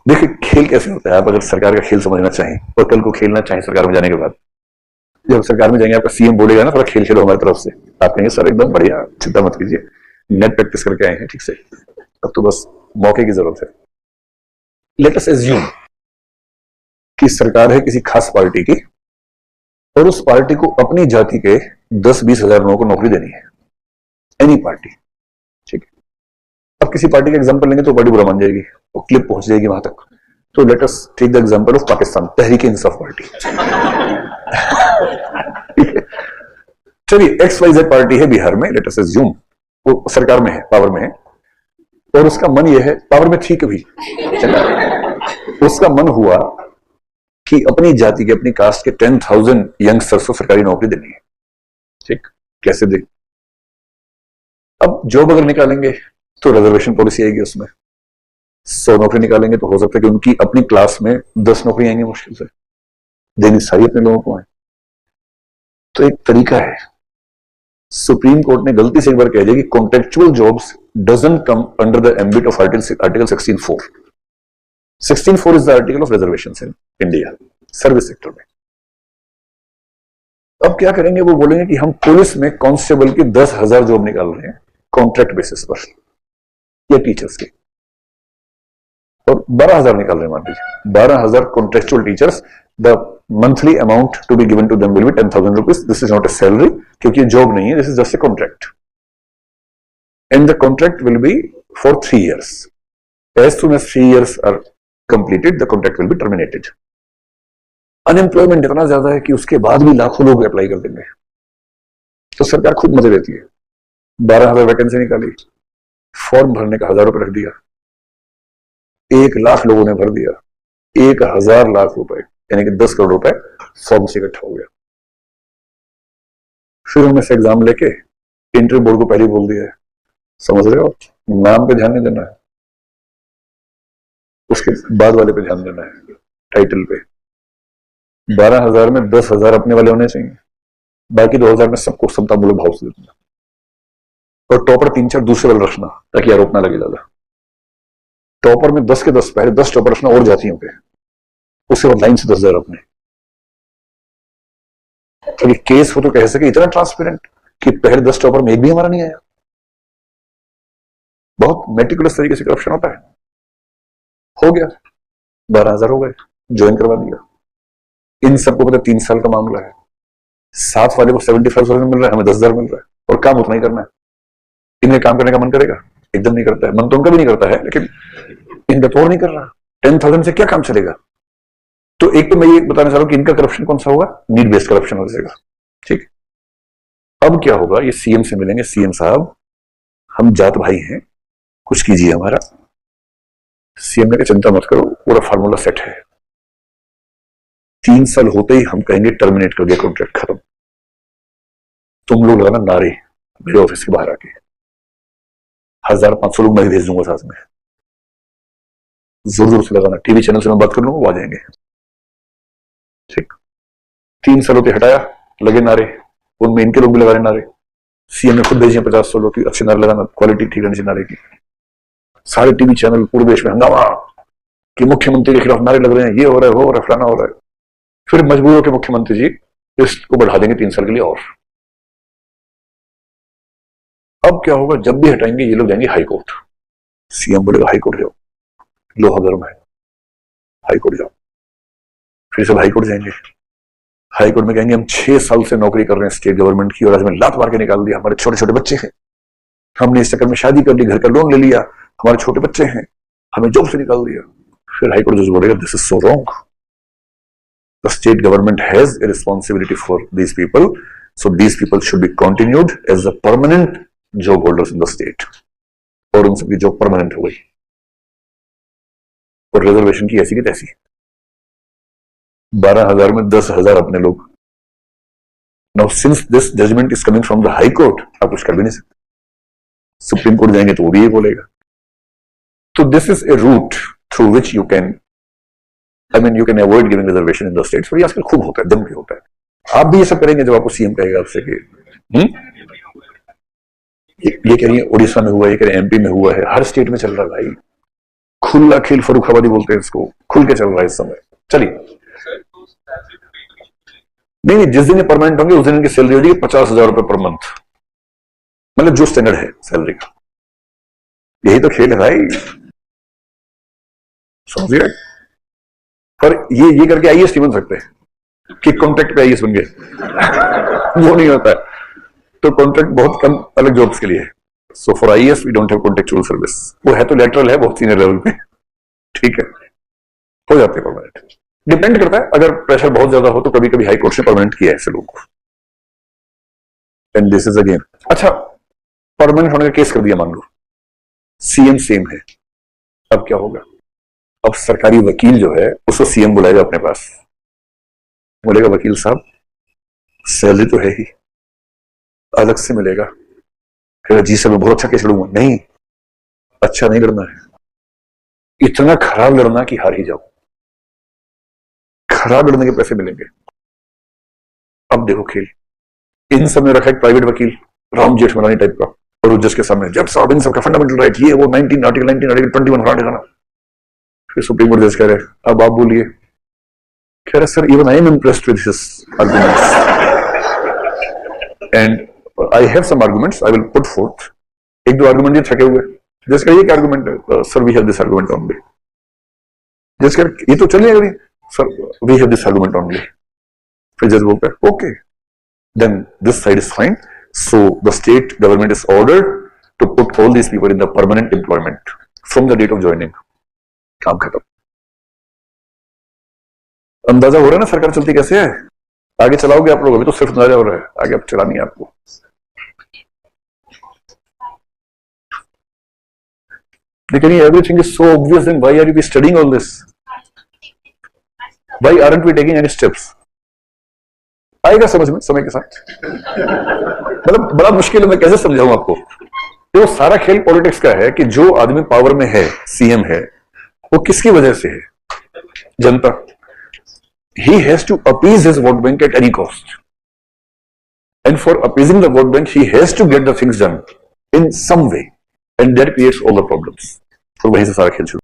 देखिए खेल कैसे होता है, आप अगर सरकार का खेल समझना चाहें और कल को खेलना चाहें सरकार में जाने के बाद, जब सरकार में जाएंगे आपका सीएम बोलेगा ना थोड़ा खेल खेलो हमारी तरफ से, आप कहेंगे सर एकदम बढ़िया, चिंता मत कीजिए, नेट प्रैक्टिस करके आए हैं ठीक से, अब तो बस मौके की जरूरत है। लेट अस एज्यूम कि सरकार है किसी खास पार्टी की और उस पार्टी को अपनी जाति के 10-20 हजार लोगों को नौकरी देनी है, एनी पार्टी, ठीक है। अब किसी पार्टी का एग्जांपल लेंगे तो बड़ी बुरा मान जाएगी, वो क्लिप पहुंच जाएगी वहां तक। तो let us take the example of Pakistan, Tehreek-e-Insaf party. चलिए XYZ पार्टी है बिहार में, लेट अस अज्यूम वो सरकार में है, पावर में है, और उसका मन ये है, पावर में थी कभी, उसका मन हुआ कि अपनी जाति के, अपनी कास्ट के 10,000 यंगस्टर्स को सरकारी नौकरी देनी है, ठीक। कैसे दे? अब जॉब अगर निकालेंगे तो रिजर्वेशन पॉलिसी आएगी, उसमें 100 नौकरी निकालेंगे तो हो सकता है कि उनकी अपनी क्लास में 10 नौकरी आएंगी मुश्किल से, देनी सारी अपने लोगों को है। तो एक तरीका है, सुप्रीम कोर्ट ने गलती से एक बार कह दिया कि contractual jobs doesn't come under the ambit of article 16(4). 16(4) is the article of reservation in India service sector में। अब क्या करेंगे, वो बोलेंगे कि हम पुलिस में कांस्टेबल की 10,000 जॉब निकाल रहे हैं कॉन्ट्रैक्ट बेसिस पर, या टीचर्स की, और 12,000 निकाल रहे हैं, मान लीजिए 12,000 contractual teachers, the monthly amount to be given to them will be 10,000 rupees. This is not a salary, क्योंकि जॉब नहीं है, this is just a contract, and the contract will be for 3 years. As soon as 3 years are completed, the contract will be terminated. Unemployment इतना ज्यादा है कि उसके बाद भी लाखों लोग अप्लाई कर देंगे, तो सरकार खुद मजे लेती है। 12,000 वैकेंसी निकाली, फॉर्म भरने का 1,000 रुपए रख दिया, 1 लाख लोगों ने भर दिया, 1,000 लाख रुपए यानी कि 10 करोड़ रुपए फॉर्म से इकट्ठा हो गया। फिर उनमें से एग्जाम लेके इंटरव्यू बोर्ड को पहले बोल दिया है, समझ रहे हो, नाम पे ध्यान नहीं देना है, उसके बाद वाले पे ध्यान देना है, टाइटल पे। 12,000 में 10,000 अपने वाले होने चाहिए, बाकी 2,000 में सबको समतामूलक भाव से देना, और टॉपर 3-4 दूसरे वाले रखना ताकि आरोप ना लगे ज्यादा। टॉपर में 10 के 10, पहले 10 टॉपर रखना और जातियों के, उसके बाद लाइन से 10,000 अपने, तो ये केस हो तो कह सके इतना ट्रांसपेरेंट कि पहले 10 टॉपर में एक भी हमारा नहीं आया। बहुत मेटिकुलस तरीके से करप्शन होता है। हो गया, 12,000 हो गए, ज्वाइन करवा दिया। इन सबको पता 3 साल का मामला है, 7 वाले को 75,000 मिल रहा है, हमें 10,000 मिल रहा है, और काम उतना ही करना है। इन्हें काम करने का मन करेगा? एकदम नहीं करता है। मन तो उनका भी नहीं करता है, लेकिन इनका तो और नहीं कर रहा। 10,000 से क्या काम चलेगा? तो एक तो मैं ये बताना चाह रहा हूं कि इनका करप्शन कौन सा होगा, नीड बेस्ड करप्शन हो जाएगा, ठीक। अब क्या होगा, ये सीएम से मिलेंगे, सीएम साहब हम जात भाई हैं, कुछ कीजिए हमारा। सीएम ने कहा चिंता मत करो, पूरा फार्मूला सेट है, 3 साल होते ही हम कहेंगे टर्मिनेट कर दिया कॉन्ट्रैक्ट, खत्म। तुम लोग लगाना नारे मेरे ऑफिस के बाहर आके, 1,500 लोग मैं भेज दूंगा साथ में, जोर जोर से लगाना, टीवी चैनल से मैं बात कर लूंगा, वो आ जाएंगे, ठीक। 3 साल होते हटाया, लगे नारे, उनमें इनके लोग भी लगा रहे नारे, सीएम ने खुद भेजे 50-100 लोग, अच्छे नारे लगाना, क्वालिटी ठीक रहनी चाहिए नारे की। सारे टीवी चैनल पूरे देश में हंगामा कि मुख्यमंत्री के खिलाफ नारे लग रहे हैं, ये हो रहा है, वो हो रहा है, फलाना हो रहा है। फिर मजबूर होकर मुख्यमंत्री जी इसको बढ़ा देंगे 3 साल के लिए और। अब क्या होगा, जब भी हटाएंगे ये लोग जाएंगे हाई कोर्ट, सीएम बोलेगा हाई कोर्ट जाओ, लोहा गर्म है, हाई कोर्ट जाओ। फिर सब हाई कोर्ट जाएंगे, हाई कोर्ट में कहेंगे हम 6 साल से नौकरी कर रहे हैं स्टेट गवर्नमेंट की, और आज में लात मार के निकाल दिया, हमारे छोटे छोटे बच्चे हैं, हमने इस चक्कर में शादी कर ली, घर का लोन ले लिया, हमारे छोटे बच्चे हैं, हमें जॉब से निकाल दिया। फिर हाई कोर्ट जज बोलेगा this is so wrong, the state government has a responsibility for these people, so these people should be continued as a permanent job holders in the state, और उन सबकी जॉब परमानेंट हो गई, और reservation की ऐसी की तैसी। 12,000 में 10,000 अपने लोग। Now since this judgment is coming from the high court, आप कुछ कर भी नहीं सकते, सुप्रीम कोर्ट जाएंगे तो वो भी ये बोलेगा। तो this is a route through which you can, you can avoid giving reservation in the states. और ये आजकल खूब होता है, दम के होता है। आप भी ये सब करेंगे जब आपको सीएम कहेगा आपसे कि ये कह रही है उड़ीसा में हुआ है, ये कह रहे एमपी में हुआ है, हर स्टेट में चल रहा है भाई। खुला खेल फरुखाबादी बोलते हैं इसको, खुल के चल रहा है इस समय। चलिए, नहीं, जिस दिन ये परमानेंट होंगे उस दिन इनकी सैलरी हो जाएगी 50,000 रुपए पर मंथ, मतलब जो स्टैंडर्ड है सैलरी का। यही तो खेल है भाई, समझिए। पर ये करके आईएएस नहीं बन सकते कि कॉन्ट्रैक्ट पे आईएएस बन गए वो नहीं होता है। तो कॉन्ट्रैक्ट बहुत कम अलग जॉब्स के लिए है। So for IAS we don't have contractual service. वो है तो लेटरल है, बहुत सीनियर लेवल पे, ठीक है, हो जाते हैं परमानेंट। डिपेंड करता है, अगर प्रेशर बहुत ज्यादा हो तो कभी कभी हाई कोर्ट ने परमानेंट किया है ऐसे लोगों को। एंड दिस इज अगेन, अच्छा परमानेंट होने का केस कर दिया मान लो, सीएम सेम है, अब क्या होगा? अब सरकारी वकील जो है उसको सीएम बुलाएगा अपने पास, बोलेगा वकील साहब सैलरी तो है ही, अलग से मिलेगा। कहेगा जी सर मैं बहुत अच्छा केस लड़ूंगा। नहीं, अच्छा नहीं लड़ना है, इतना खराब लड़ना कि हार ही जाओ, खराब लड़ने के पैसे मिलेंगे। अब देखो खेल, इन सब ने रखा एक प्राइवेट वकील राम जेठमलानी टाइप का, और वो जज के सामने जज साहब इन सबका फंडामेंटल राइट ये वो 19 आर्टिकल 21 हटा देना। फिर सुप्रीम कोर्ट जज कह रहे अब आप बोलिए। कह रहे sir even I am impressed with his arguments and I have some arguments I will put forth. एक दो आर्गुमेंट ये थके हुए, जज कह ये आर्गुमेंट है sir we have this argument only. जज कह ये तो चलिए अभी sir we have this argument only. फिर जज बोलता है okay then this side is fine. So the state government is ordered to put all these people in the permanent employment from the date of joining. काम खत्म। अंदाजा हो रहा है ना सरकार चलती कैसे है? आगे चलाओगे आप लोग, अभी तो सिर्फ अंदाजा हो रहा है, आगे अब चलानी है आपको। लेकिन everything is so obvious, then why are you studying all this? Why aren't we taking any steps? आएगा समझ में समय के साथ। मतलब बड़ा मुश्किल है, मैं कैसे समझाऊं आपको। तो सारा खेल पॉलिटिक्स का है कि जो आदमी पावर में है, सीएम है, वो किसकी वजह से है? जनता। He has to appease his vote bank at any cost, and for appeasing the vote bank he has to get the things done in some way, and that creates all the problems. तो वहीं से सारा खेल शुरू।